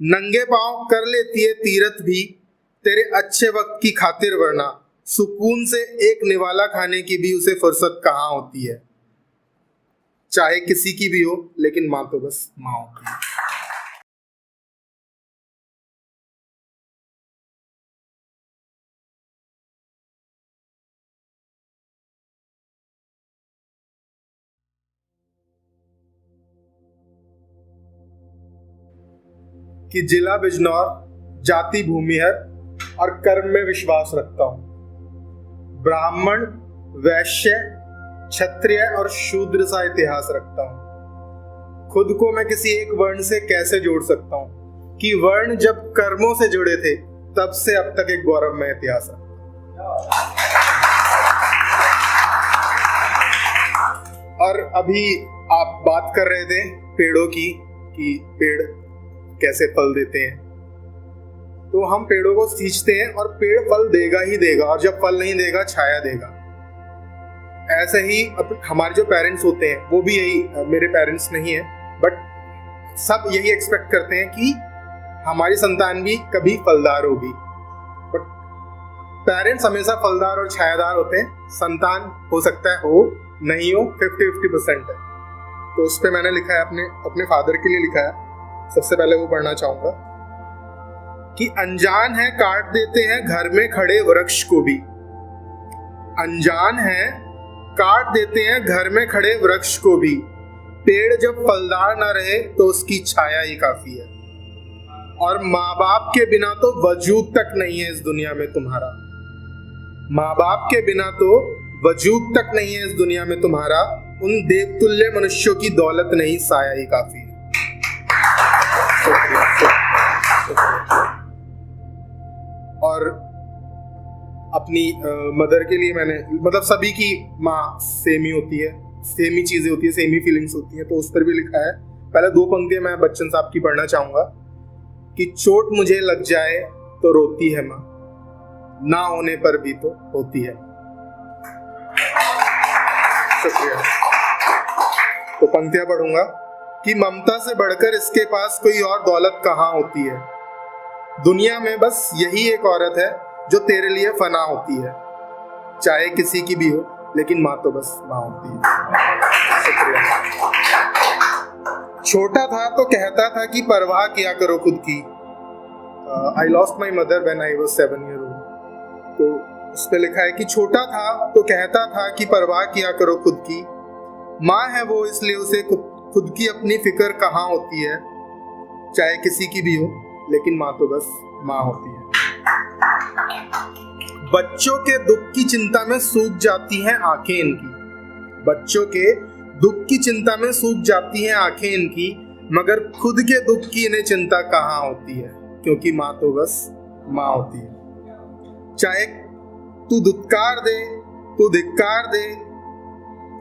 नंगे पांव कर लेती है तीरथ भी, तेरे अच्छे वक्त की खातिर, वरना सुकून से एक निवाला खाने की भी उसे फुर्सत कहाँ होती है। चाहे किसी की भी हो, लेकिन माँ तो बस माँ होती है। कि जिला बिजनौर, जाति भूमिहर और कर्म में विश्वास रखता हूं। ब्राह्मण, वैश्य, क्षत्रिय और शूद्र सा इतिहास रखता हूं। खुद को मैं किसी एक वर्ण से कैसे जोड़ सकता हूं कि वर्ण जब कर्मों से जुड़े थे तब से अब तक एक गौरवमय इतिहास है। और अभी आप बात कर रहे थे पेड़ों की कि पेड़ कैसे फल देते हैं, तो हम पेड़ों को सींचते हैं और पेड़ फल देगा ही देगा, और जब फल नहीं देगा छाया देगा। ऐसे ही हमारे जो पेरेंट्स होते हैं वो भी यही, मेरे पेरेंट्स नहीं है बट सब यही एक्सपेक्ट करते हैं कि हमारी संतान भी कभी फलदार होगी। बट पेरेंट्स हमेशा फलदार और छायादार होते हैं, संतान हो सकता है हो नहीं हो, 50-50% है। तो उस पर मैंने लिखा है, अपने फादर के लिए लिखा है। सबसे पहले वो पढ़ना चाहूंगा कि अनजान है काट देते हैं घर में खड़े वृक्ष को भी। अनजान है काट देते हैं घर में खड़े वृक्ष को भी, पेड़ जब फलदार ना रहे तो उसकी छाया ही काफी है। और माँ बाप के बिना तो वजूद तक नहीं है इस दुनिया में तुम्हारा। माँ बाप के बिना तो वजूद तक नहीं है इस दुनिया में तुम्हारा। उन देवतुल्य मनुष्यों की दौलत नहीं, साया ही काफी है। और अपनी मदर के लिए मैंने, मतलब सभी की माँ सेम ही होती है, सेम ही चीजें होती है, सेम ही फीलिंग्स होती है, तो उस पर भी लिखा है। पहले 2 पंक्तियां मैं बच्चन साहब की पढ़ना चाहूंगा कि चोट मुझे लग जाए तो रोती है माँ, ना होने पर भी तो होती है। शुक्रिया। तो पंक्तियां पढ़ूंगा कि ममता से बढ़कर इसके पास कोई और दौलत कहाँ होती है। दुनिया में बस यही एक औरत है जो तेरे लिए फना होती है। चाहे किसी की भी हो, लेकिन माँ तो बस माँ होती है। शुक्रिया। छोटा था तो कहता था कि परवाह किया करो खुद की। I lost my mother when I was 7 years old। तो उस पे लिखा है कि छोटा था तो कहता था कि परवाह किया करो खुद की। माँ है वो इसलिए उसे खुद की अपनी फिक्र कहाँ होती है। चाहे किसी की भी हो, लेकिन माँ तो बस माँ होती है। बच्चों के दुख की चिंता में सूख जाती हैं आंखें इनकी। बच्चों के दुख की चिंता में सूख जाती हैं आंखें इनकी, मगर खुद के दुख की इन्हें चिंता कहाँ होती है, क्योंकि माँ तो बस माँ होती है। चाहे तू दुत्कार दे, तू धिक्कार दे,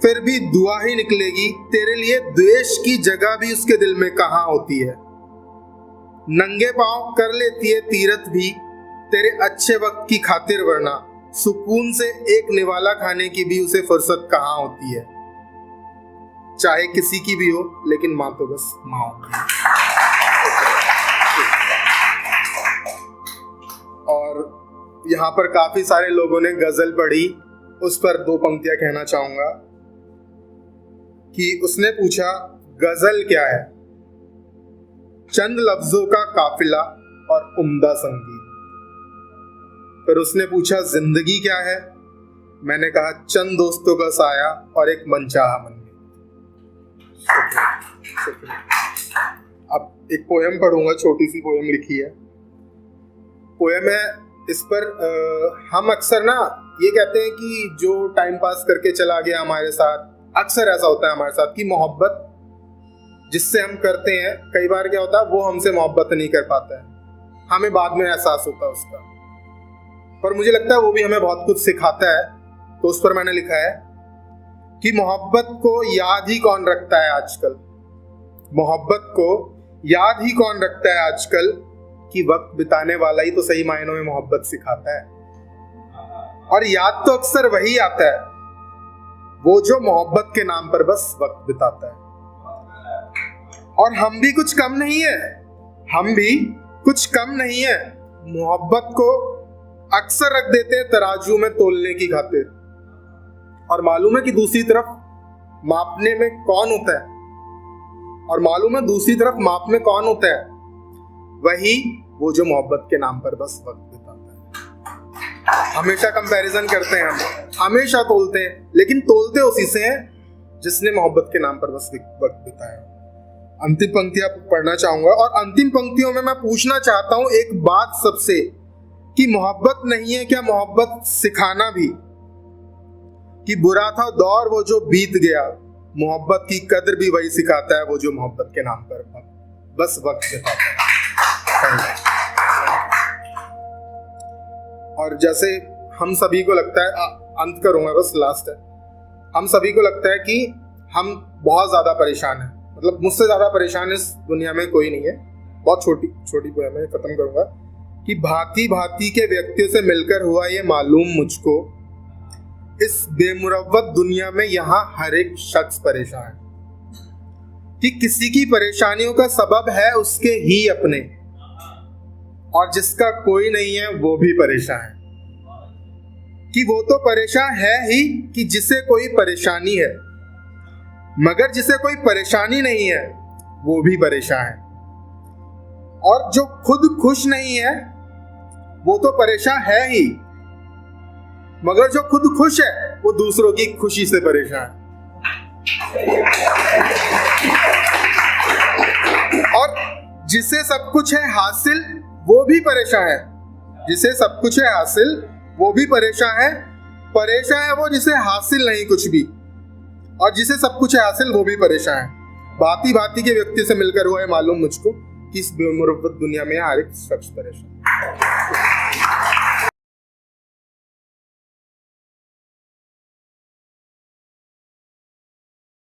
फिर भी दुआ ही निकलेगी। तेरे लिए द्वेष की जगह भी उसके दिल में कहाँ होती है। नंगे पांव कर लेती है तीरथ भी, तेरे अच्छे वक्त की खातिर, वरना सुकून से एक निवाला खाने की भी उसे फुर्सत कहाँ होती है। चाहे किसी की भी हो, लेकिन माँ तो बस माँ होती है। और यहाँ पर काफी सारे लोगों ने गजल पढ़ी, उस पर 2 पंक्तियां कहना चाहूंगा कि उसने पूछा गजल क्या है। चंद लफ्जों का काफिला और उम्दा संगीत। फिर उसने पूछा जिंदगी क्या है। मैंने कहा चंद दोस्तों का साया और एक मनचाहा मंदिर। अब एक पोयम पढ़ूंगा, छोटी सी पोयम लिखी है। पोयम है, इस पर हम अक्सर ना ये कहते हैं कि जो टाइम पास करके चला गया हमारे साथ, अक्सर ऐसा होता है हमारे साथ कि मोहब्बत जिससे हम करते हैं, कई बार क्या होता है वो हमसे मोहब्बत नहीं कर पाता है, हमें बाद में एहसास होता है उसका। पर मुझे लगता है वो भी हमें बहुत कुछ सिखाता है। तो उस पर मैंने लिखा है कि मोहब्बत को याद ही कौन रखता है आजकल। मोहब्बत को याद ही कौन रखता है आजकल, कि वक्त बिताने वाला ही तो सही मायनों में मोहब्बत सिखाता है। और याद तो अक्सर वही आता है वो जो मोहब्बत के नाम पर बस वक्त बिताता है। और हम भी कुछ कम नहीं है, हम भी कुछ कम नहीं है, मोहब्बत को अक्सर रख देते हैं तराजू में तोलने की खातिर, और मालूम है कि दूसरी तरफ मापने में कौन होता है, और मालूम है दूसरी तरफ माप में कौन होता है, वही वो जो मोहब्बत के नाम पर बस वक्त बिताता है। हमेशा कंपैरिजन करते हैं, हम हमेशा तोलते हैं, लेकिन तोलते उसी से हैं जिसने मोहब्बत के नाम पर बस वक्त बिताया। अंतिम पंक्ति आप पढ़ना चाहूंगा, और अंतिम पंक्तियों में मैं पूछना चाहता हूं एक बात सबसे, कि मोहब्बत नहीं है क्या मोहब्बत सिखाना भी? कि बुरा था दौर वो जो बीत गया, मोहब्बत की कदर भी वही सिखाता है वो जो मोहब्बत के नाम पर बस वक्त बिताता है। और जैसे हम सभी को लगता है, अंत करूंगा बस, लास्ट है, हम सभी को लगता है कि हम बहुत ज्यादा परेशान हैं, मतलब मुझसे ज्यादा परेशान इस दुनिया में कोई नहीं है। बहुत छोटी पोएम है, खत्म करूंगा। कि भांति भांति के व्यक्तियों से मिलकर हुआ ये मालूम मुझको, इस बेमुरव्वत दुनिया में यहाँ हर एक शख्स परेशान है। कि किसी की परेशानियों का सबब है उसके ही अपने, और जिसका कोई नहीं है वो भी परेशान है। कि वो तो परेशान है ही कि जिसे कोई परेशानी है, मगर जिसे कोई परेशानी नहीं है वो भी परेशान है। और जो खुद खुश नहीं है वो तो परेशान है ही, मगर जो खुद खुश है वो दूसरों की खुशी से परेशान है। और जिसे सब कुछ है हासिल वो भी परेशान है, जिसे सब कुछ है हासिल वो भी परेशान है। परेशान है वो जिसे हासिल नहीं कुछ भी, और जिसे सब कुछ है हासिल वो भी परेशान है। भांति भांति के व्यक्ति से मिलकर हुआ है मालूम मुझको कि इस बेमुरव्वत दुनिया में हर एक शख्स परेशान।